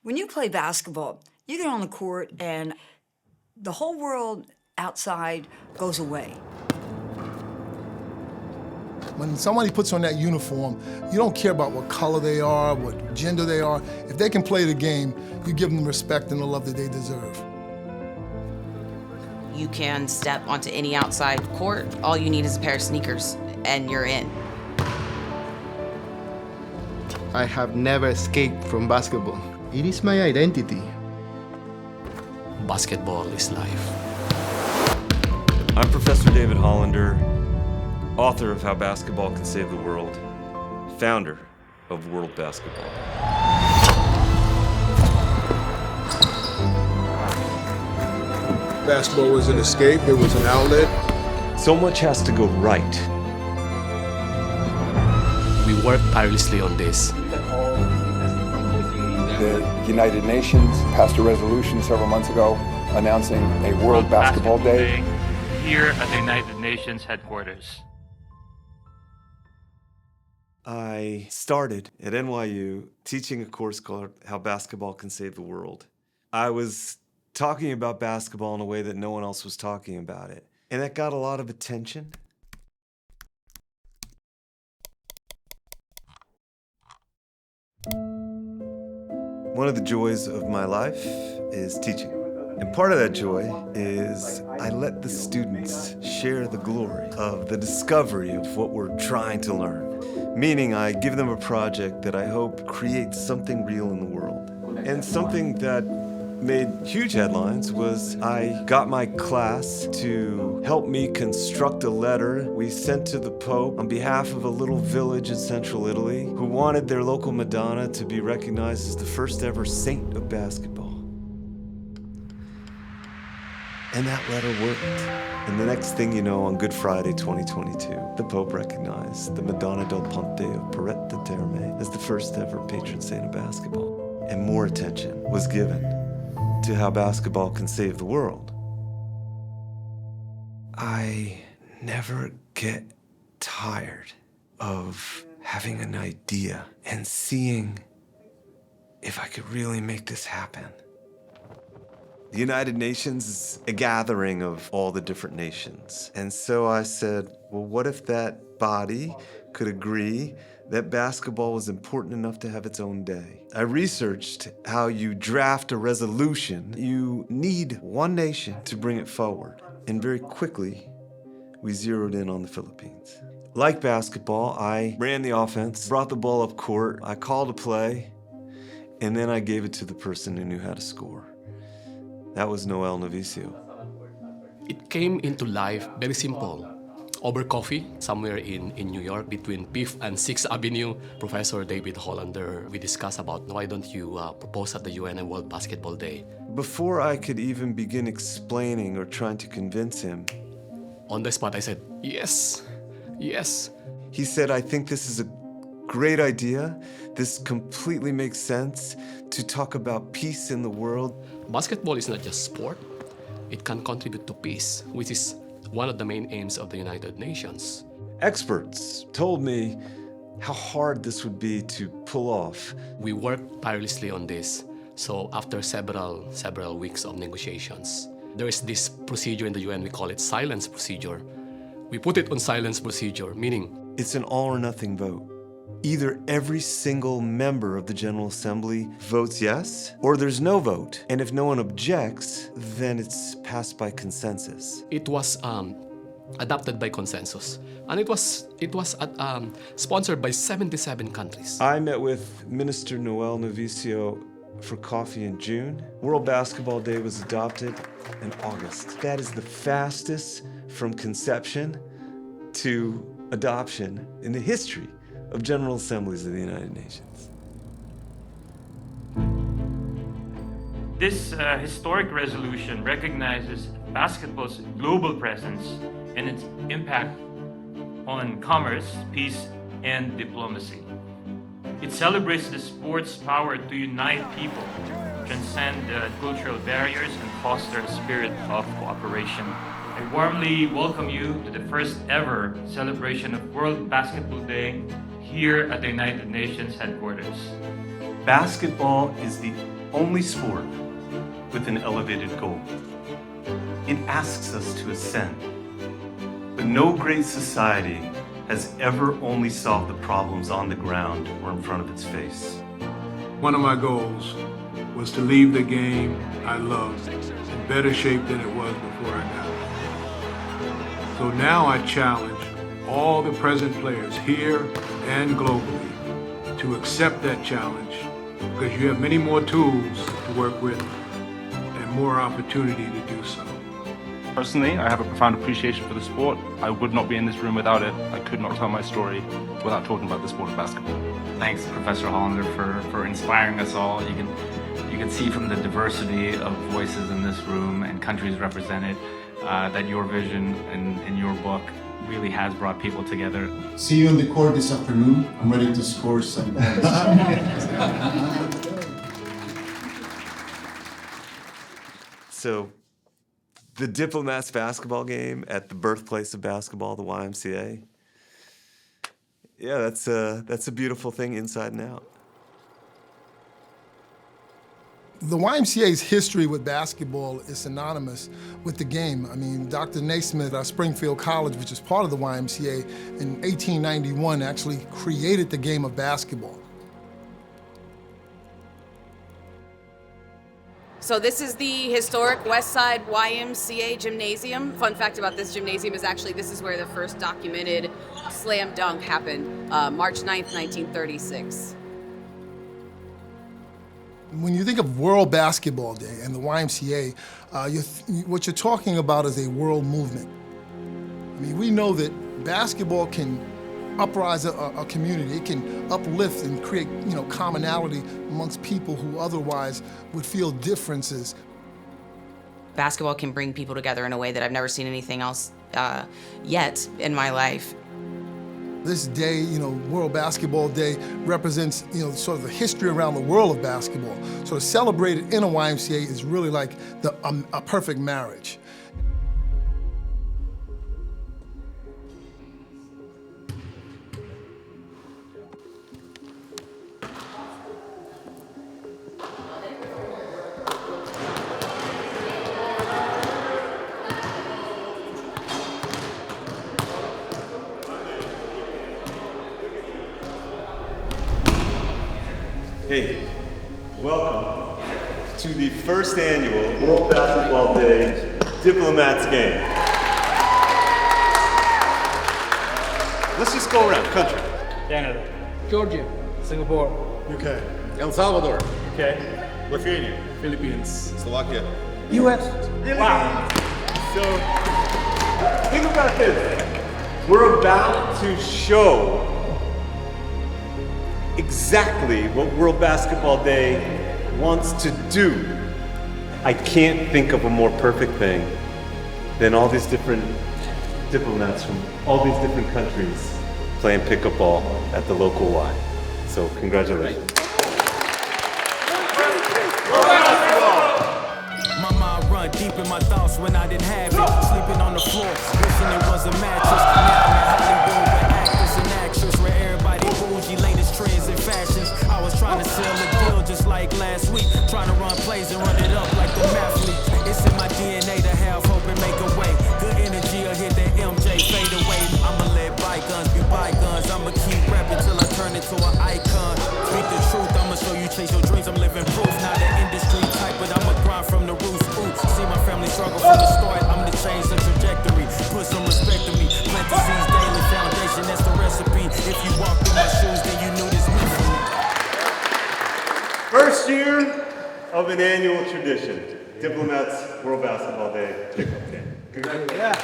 When you play basketball, you get on the court and the whole world outside goes away. When somebody puts on that uniform, you don't care about what color they are, what gender they are. If they can play the game, you give them the respect and the love that they deserve. You can step onto any outside court. All you need is a pair of sneakers, and you're in. I have never escaped from basketball. It is my identity. Basketball is life. I'm Professor David Hollander, author of How Basketball Can Save the World, founder of World Basketball. Basketball was an escape, it was an outlet. So much has to go right. We work tirelessly on this. The United Nations passed a resolution several months ago announcing a World Basketball Day here at the United Nations headquarters. I started at NYU teaching a course called How Basketball Can Save the World. I was talking about basketball in a way that no one else was talking about it, and that got a lot of attention. One of the joys of my life is teaching. And part of that joy is I let the students share the glory of the discovery of what we're trying to learn. Meaning I give them a project that I hope creates something real in the world. And something that made huge headlines was I got my class to help me construct a letter we sent to the Pope on behalf of a little village in central Italy who wanted their local Madonna to be recognized as the first ever saint of basketball. And that letter worked. And the next thing you know, on Good Friday 2022, the Pope recognized the Madonna del Ponte of Porretta Terme as the first ever patron saint of basketball. And more attention was given to how basketball can save the world. I never get tired of having an idea and seeing if I could really make this happen. The United Nations is a gathering of all the different nations. And so I said, well, what if that body could agree that basketball was important enough to have its own day? I researched how you draft a resolution. You need one nation to bring it forward. And very quickly, we zeroed in on the Philippines. Like basketball, I ran the offense, brought the ball up court, I called a play, and then I gave it to the person who knew how to score. That was Noel Novicio. It came into life very simple. Over coffee, somewhere in New York, between 5th and 6th Avenue, Professor David Hollander, we discussed about why don't you propose at the UN a World Basketball Day. Before I could even begin explaining or trying to convince him, on the spot I said, yes, yes. He said, I think this is a great idea. This completely makes sense to talk about peace in the world. Basketball is not just sport. It can contribute to peace, which is one of the main aims of the United Nations. Experts told me how hard this would be to pull off. We worked tirelessly on this. So after several weeks of negotiations, there is this procedure in the UN, we call it silence procedure. We put it on silence procedure, meaning it's an all or nothing vote. Either every single member of the General Assembly votes yes, or there's no vote. And if no one objects, then it's passed by consensus. It was adopted by consensus. And it was sponsored by 77 countries. I met with Minister Noel Novicio for coffee in June. World Basketball Day was adopted in August. That is the fastest from conception to adoption in the history of General Assemblies of the United Nations. This historic resolution recognizes basketball's global presence and its impact on commerce, peace, and diplomacy. It celebrates the sport's power to unite people, transcend cultural barriers, and foster a spirit of cooperation. I warmly welcome you to the first ever celebration of World Basketball Day here at the United Nations headquarters. Basketball is the only sport with an elevated goal. It asks us to ascend. But no great society has ever only solved the problems on the ground or in front of its face. One of my goals was to leave the game I loved in better shape than it was before I got it. So now I challenge all the present players here and globally to accept that challenge, because you have many more tools to work with and more opportunity to do so. Personally, I have a profound appreciation for the sport. I would not be in this room without it. I could not tell my story without talking about the sport of basketball. Thanks, Professor Hollander, for inspiring us all. You can see from the diversity of voices in this room and countries represented that your vision and your book really has brought people together. See you on the court this afternoon. I'm ready to score some points. So, the Diplomats basketball game at the birthplace of basketball, the YMCA. Yeah, that's a beautiful thing inside and out. The YMCA's history with basketball is synonymous with the game. I mean, Dr. Naismith at Springfield College, which is part of the YMCA, in 1891 actually created the game of basketball. So this is the historic West Side YMCA gymnasium. Fun fact about this gymnasium is actually this is where the first documented slam dunk happened, March 9th, 1936. When you think of World Basketball Day and the YMCA, what you're talking about is a world movement. I mean, we know that basketball can uprise a community. It can uplift and create, commonality amongst people who otherwise would feel differences. Basketball can bring people together in a way that I've never seen anything else yet in my life. This day, World Basketball Day represents, sort of the history around the world of basketball. So to celebrate it in a YMCA is really like a perfect marriage. Hey, welcome to the first annual World Basketball Day Diplomats game. Let's just go around country. Canada, Georgia, Singapore, UK, El Salvador, UK, Lithuania, Philippines, Slovakia, US. Wow. So, think about this. We're about to show exactly what World Basketball Day wants to do. I can't think of a more perfect thing than all these different diplomats from all these different countries playing pickup ball at the local Y. So congratulations. My mind run deep in my thoughts when I didn't have it. Sleeping on the floor, wishing it was a mattress. Now I'm in Hollywood with actors and actors where everybody bougie, latest trends and fashions. I was trying to sell a deal just like last week, trying to run plays and run it up like the mathlete. It's in my DNA to have hope and make a way. Good energy will hit that MJ fade away. I'ma let bygones be bygones. I'ma keep rapping till I turn into an icon. Speak the truth, I'ma show you chase your dreams. I'm living proof, not an industry type, but I'ma grind from the roots. Ooh, see my family struggle from the start. I'm to change the trajectory. Put some respect to me. Plant the seeds daily, foundation, that's the recipe. If you walk through my shoes, then you knew this me for me. First year of an annual tradition, Diplomats World Basketball Day. Congratulations.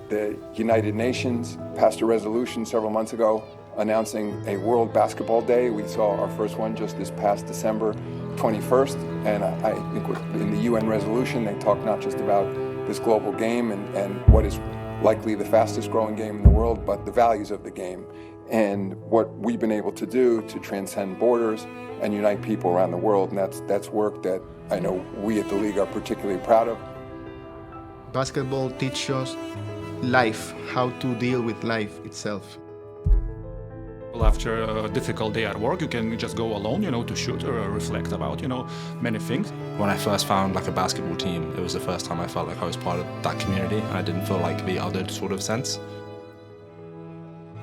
The United Nations passed a resolution several months ago announcing a World Basketball Day. We saw our first one just this past December 21st, and I think in the UN resolution they talk not just about this global game and what is likely the fastest growing game in the world, but the values of the game and what we've been able to do to transcend borders and unite people around the world. And that's work that I know we at the league are particularly proud of. Basketball teaches us life, how to deal with life itself. After a difficult day at work, you can just go alone, to shoot or reflect about, many things. When I first found a basketball team, it was the first time I felt like I was part of that community, and I didn't feel like the other sort of sense.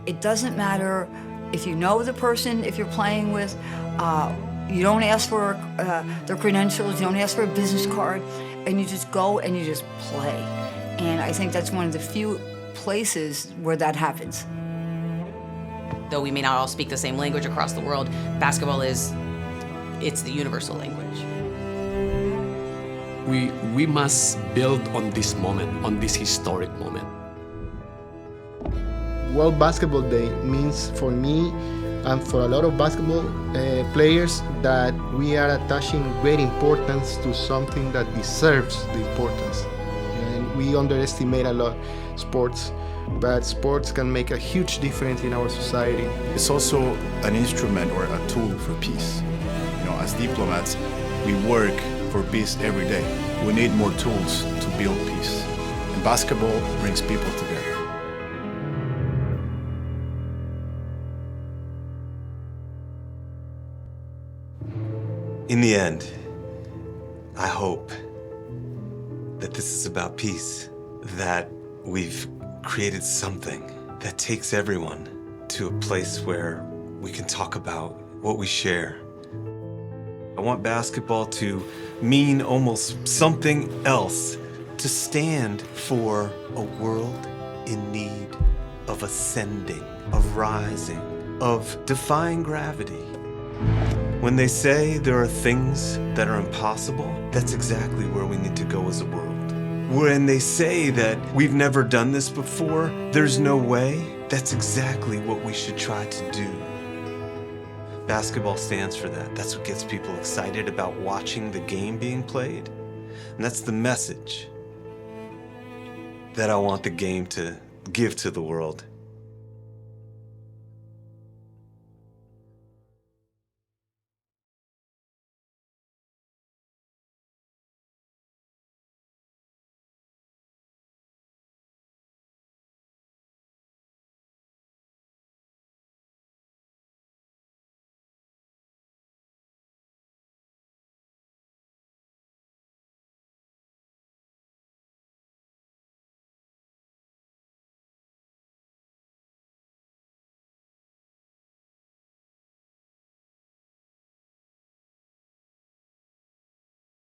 It doesn't matter if you know the person, if you're playing with, you don't ask for their credentials, you don't ask for a business card, and you just go and you just play. And I think that's one of the few places where that happens. Though we may not all speak the same language across the world, basketball it's the universal language. We must build on this moment, on this historic moment. World Basketball Day means for me and for a lot of basketball players that we are attaching great importance to something that deserves the importance. And we underestimate a lot sports, but sports can make a huge difference in our society. It's also an instrument or a tool for peace. As diplomats, we work for peace every day. We need more tools to build peace. And basketball brings people together. In the end, I hope that this is about peace, that we've created something that takes everyone to a place where we can talk about what we share. I want basketball to mean almost something else, to stand for a world in need of ascending, of rising, of defying gravity. When they say there are things that are impossible, that's exactly where we need to go as a world. When they say that we've never done this before, there's no way, that's exactly what we should try to do. Basketball stands for that. That's what gets people excited about watching the game being played. And that's the message that I want the game to give to the world.